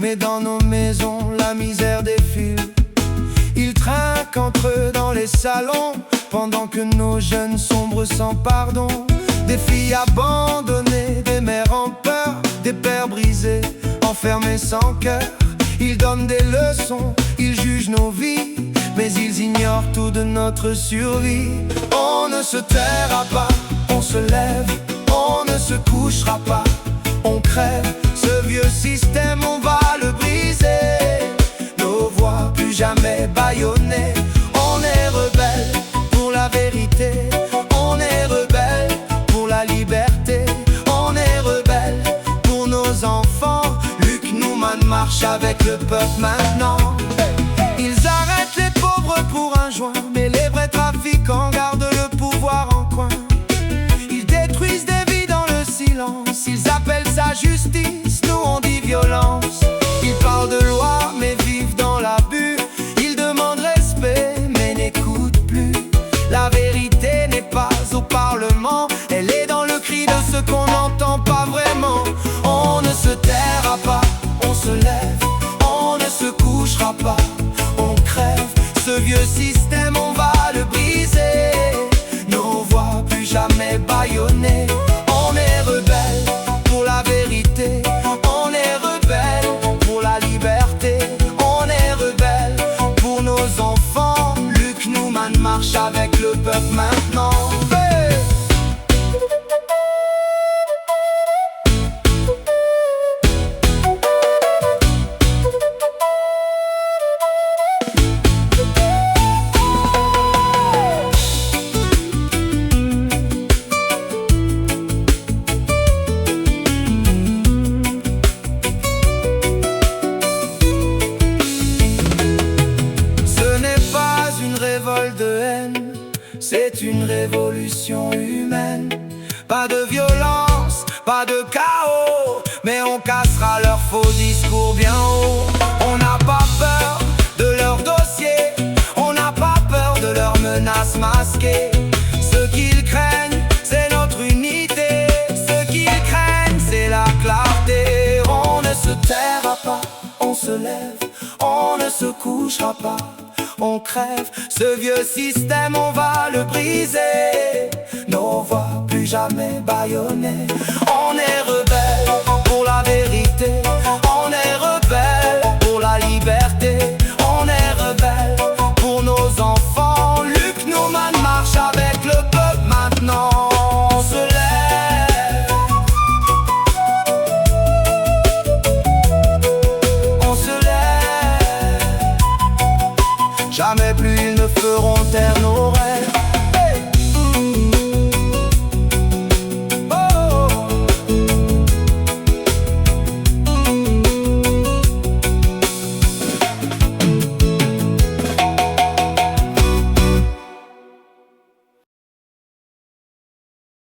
mais dans nos maisons, la misère défile. Ils trinquent entre eux dans les salons, pendant que nos jeunes sombrent sans pardon. Des filles abandonnées, des mères en peur, des pères brisés, enfermés sans cœur. Ils donnent des leçons, ils jugent nos vies, mais ils ignorent tout de notre survie. On ne se taira pas, on se lève, on ne se couchera pas, on crève. Ce vieux système, on va le briser. Nos voix plus jamais bâillonnées. On est rebelles pour la vérité, on est rebelles pour la liberté, on est rebelles pour nos enfants. Luc Newman marche avec le peuple maintenant. Ils arrêtent les pauvres pour un joint, mais les vrais trafiquants gardent le pouvoir en coin. Ils détruisent des vies dans le silence, ils appellent ça justice, nous on dit violence. Ils parlent de loi mais vivent dans l'abus. Ils demandent respect mais n'écoutent plus. La vérité n'est pas au Parlement, elle est dans le cri de ceux qu'on n'entend pas vraiment. On ne se taira pas, on se lève, on ne se couchera pas, on crève. Ce vieux système, on va le briser. Nos voix plus jamais bâillonnées. On est rebelles pour la vérité, on est rebelles pour la liberté, on est rebelles pour nos enfants. Luc Newman marche avec le peuple maintenant. De haine, c'est une révolution humaine. Pas de violence, pas de chaos, mais on cassera leurs faux discours bien haut. On n'a pas peur de leurs dossiers, on n'a pas peur de leurs menaces masquées. Ce qu'ils craignent, c'est notre unité, ce qu'ils craignent, c'est la clarté. On ne se taira pas, on se lève, on ne se couchera pas, on crève. Ce vieux système, on va le briser. Nos voix plus jamais bâillonnées. On est rebelles pour la vérité, on est rebelles pour la liberté, on est rebelles pour nos enfants. Luc Newman marche avec le peuple maintenant. On se lève, on se lève. Jamais plus